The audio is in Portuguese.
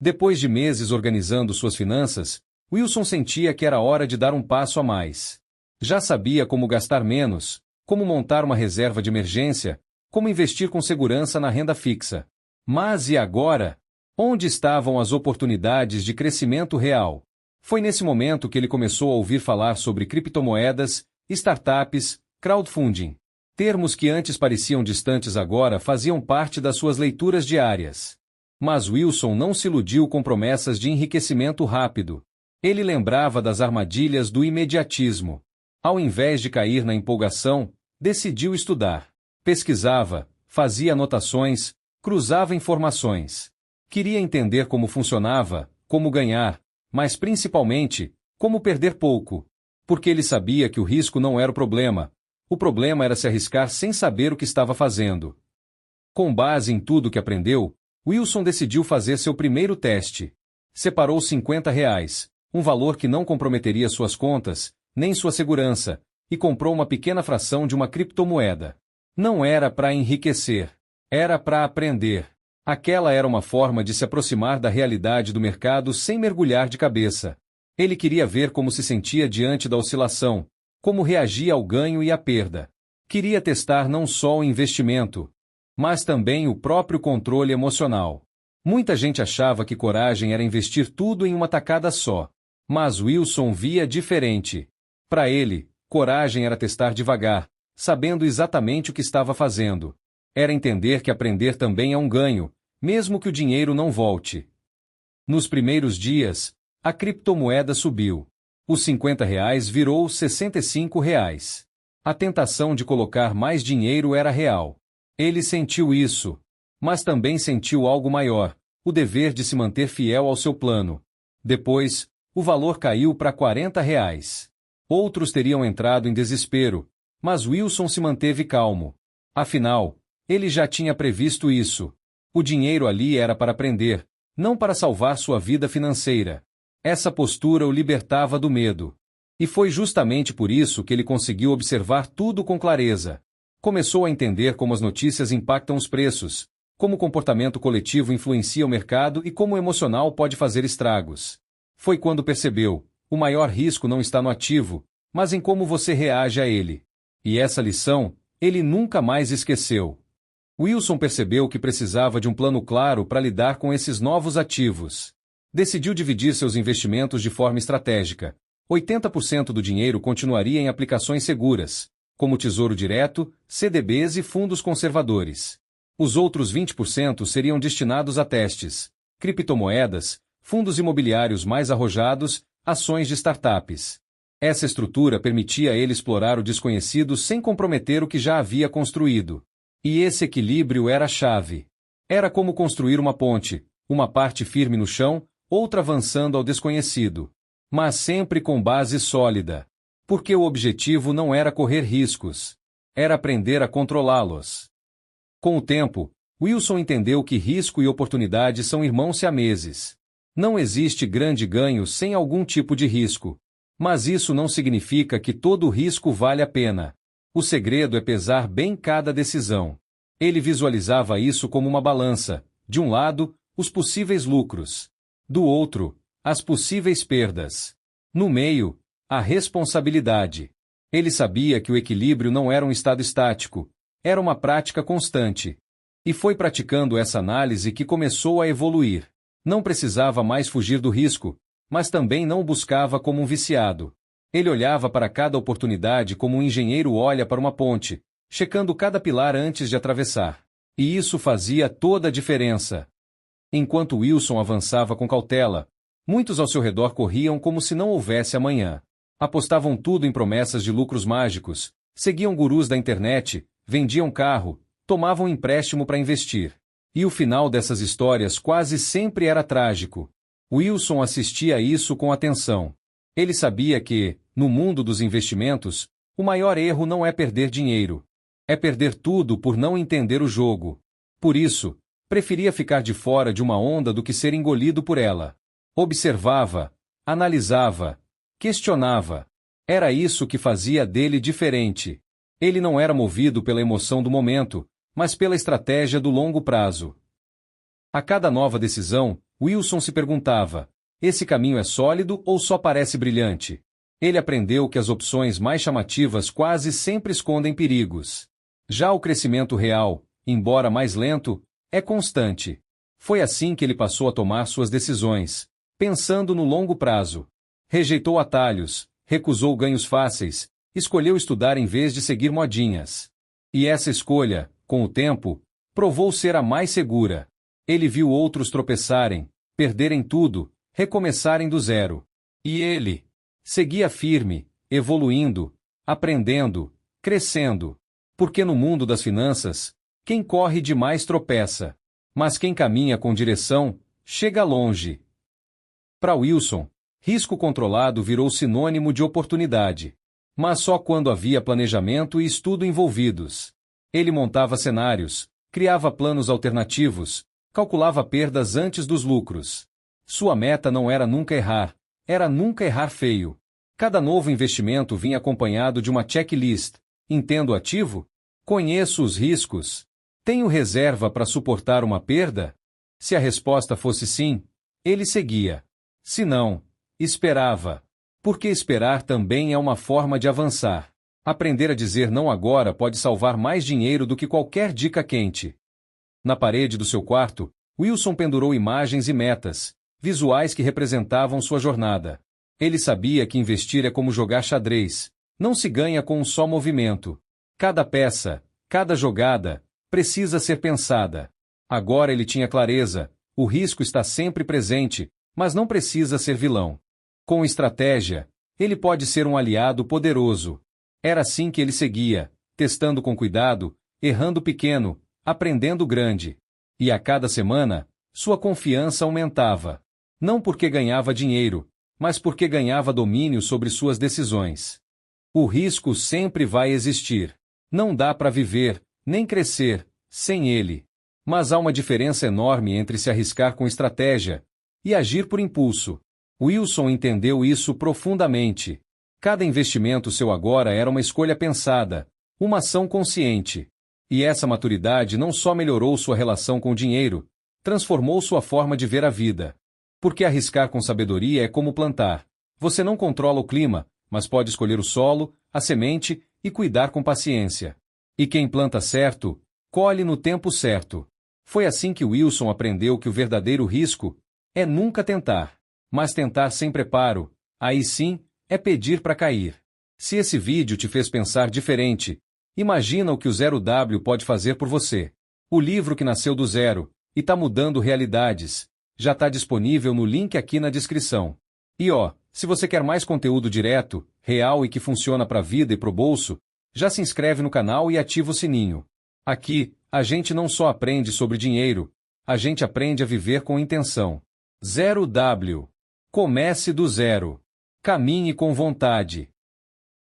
Depois de meses organizando suas finanças, Wilson sentia que era hora de dar um passo a mais. Já sabia como gastar menos, como montar uma reserva de emergência, como investir com segurança na renda fixa. Mas e agora? Onde estavam as oportunidades de crescimento real? Foi nesse momento que ele começou a ouvir falar sobre criptomoedas, startups, crowdfunding. Termos que antes pareciam distantes agora faziam parte das suas leituras diárias. Mas Wilson não se iludiu com promessas de enriquecimento rápido. Ele lembrava das armadilhas do imediatismo. Ao invés de cair na empolgação, decidiu estudar. Pesquisava, fazia anotações, cruzava informações. Queria entender como funcionava, como ganhar, mas principalmente, como perder pouco. Porque ele sabia que o risco não era o problema. O problema era se arriscar sem saber o que estava fazendo. Com base em tudo que aprendeu, Wilson decidiu fazer seu primeiro teste. Separou R$ 50, um valor que não comprometeria suas contas, nem sua segurança, e comprou uma pequena fração de uma criptomoeda. Não era para enriquecer. Era para aprender. Aquela era uma forma de se aproximar da realidade do mercado sem mergulhar de cabeça. Ele queria ver como se sentia diante da oscilação, como reagia ao ganho e à perda. Queria testar não só o investimento, mas também o próprio controle emocional. Muita gente achava que coragem era investir tudo em uma tacada só. Mas Wilson via diferente. Para ele, coragem era testar devagar, sabendo exatamente o que estava fazendo. Era entender que aprender também é um ganho, mesmo que o dinheiro não volte. Nos primeiros dias, a criptomoeda subiu. Os R$ 50 virou R$ 65. A tentação de colocar mais dinheiro era real. Ele sentiu isso. Mas também sentiu algo maior, o dever de se manter fiel ao seu plano. Depois, o valor caiu para R$ 40. Outros teriam entrado em desespero, mas Wilson se manteve calmo. Afinal, ele já tinha previsto isso. O dinheiro ali era para aprender, não para salvar sua vida financeira. Essa postura o libertava do medo. E foi justamente por isso que ele conseguiu observar tudo com clareza. Começou a entender como as notícias impactam os preços, como o comportamento coletivo influencia o mercado e como o emocional pode fazer estragos. Foi quando percebeu: o maior risco não está no ativo, mas em como você reage a ele. E essa lição, ele nunca mais esqueceu. Wilson percebeu que precisava de um plano claro para lidar com esses novos ativos. Decidiu dividir seus investimentos de forma estratégica. 80% do dinheiro continuaria em aplicações seguras, como Tesouro Direto, CDBs e fundos conservadores. Os outros 20% seriam destinados a testes, criptomoedas, fundos imobiliários mais arrojados, ações de startups. Essa estrutura permitia a ele explorar o desconhecido sem comprometer o que já havia construído. E esse equilíbrio era a chave. Era como construir uma ponte, uma parte firme no chão, outra avançando ao desconhecido. Mas sempre com base sólida. Porque o objetivo não era correr riscos. Era aprender a controlá-los. Com o tempo, Wilson entendeu que risco e oportunidade são irmãos siameses. Não existe grande ganho sem algum tipo de risco. Mas isso não significa que todo risco vale a pena. O segredo é pesar bem cada decisão. Ele visualizava isso como uma balança. De um lado, os possíveis lucros. Do outro, as possíveis perdas. No meio, a responsabilidade. Ele sabia que o equilíbrio não era um estado estático, era uma prática constante. E foi praticando essa análise que começou a evoluir. Não precisava mais fugir do risco, mas também não o buscava como um viciado. Ele olhava para cada oportunidade como um engenheiro olha para uma ponte, checando cada pilar antes de atravessar. E isso fazia toda a diferença. Enquanto Wilson avançava com cautela, muitos ao seu redor corriam como se não houvesse amanhã. Apostavam tudo em promessas de lucros mágicos, seguiam gurus da internet, vendiam carro, tomavam empréstimo para investir. E o final dessas histórias quase sempre era trágico. Wilson assistia a isso com atenção. Ele sabia que, no mundo dos investimentos, o maior erro não é perder dinheiro. É perder tudo por não entender o jogo. Por isso, preferia ficar de fora de uma onda do que ser engolido por ela. Observava, analisava, questionava. Era isso que fazia dele diferente. Ele não era movido pela emoção do momento, mas pela estratégia do longo prazo. A cada nova decisão, Wilson se perguntava: esse caminho é sólido ou só parece brilhante? Ele aprendeu que as opções mais chamativas quase sempre escondem perigos. Já o crescimento real, embora mais lento, é constante. Foi assim que ele passou a tomar suas decisões, pensando no longo prazo. Rejeitou atalhos, recusou ganhos fáceis, escolheu estudar em vez de seguir modinhas. E essa escolha, com o tempo, provou ser a mais segura. Ele viu outros tropeçarem, perderem tudo, recomeçarem do zero. E ele seguia firme, evoluindo, aprendendo, crescendo. Porque no mundo das finanças, quem corre demais tropeça. Mas quem caminha com direção, chega longe. Para Wilson, risco controlado virou sinônimo de oportunidade. Mas só quando havia planejamento e estudo envolvidos. Ele montava cenários, criava planos alternativos, calculava perdas antes dos lucros. Sua meta não era nunca errar feio. Cada novo investimento vinha acompanhado de uma checklist. Entendo o ativo? Conheço os riscos? Tenho reserva para suportar uma perda? Se a resposta fosse sim, ele seguia. Se não, esperava. Porque esperar também é uma forma de avançar. Aprender a dizer não agora pode salvar mais dinheiro do que qualquer dica quente. Na parede do seu quarto, Wilson pendurou imagens e metas, visuais que representavam sua jornada. Ele sabia que investir é como jogar xadrez. Não se ganha com um só movimento. Cada peça, cada jogada, precisa ser pensada. Agora ele tinha clareza: o risco está sempre presente, mas não precisa ser vilão. Com estratégia, ele pode ser um aliado poderoso. Era assim que ele seguia, testando com cuidado, errando pequeno, aprendendo grande. E a cada semana, sua confiança aumentava. Não porque ganhava dinheiro, mas porque ganhava domínio sobre suas decisões. O risco sempre vai existir. Não dá para viver, nem crescer, sem ele. Mas há uma diferença enorme entre se arriscar com estratégia e agir por impulso. Wilson entendeu isso profundamente. Cada investimento seu agora era uma escolha pensada, uma ação consciente. E essa maturidade não só melhorou sua relação com o dinheiro, transformou sua forma de ver a vida. Porque arriscar com sabedoria é como plantar. Você não controla o clima, mas pode escolher o solo, a semente e cuidar com paciência. E quem planta certo, colhe no tempo certo. Foi assim que Wilson aprendeu que o verdadeiro risco é nunca tentar, mas tentar sem preparo. Aí sim, é pedir para cair. Se esse vídeo te fez pensar diferente, imagina o que o Zero W pode fazer por você. O livro que nasceu do zero e está mudando realidades já está disponível no link aqui na descrição. E se você quer mais conteúdo direto, real e que funciona para a vida e para o bolso, já se inscreve no canal e ativa o sininho. Aqui, a gente não só aprende sobre dinheiro, a gente aprende a viver com intenção. Zero W. Comece do zero. Caminhe com vontade.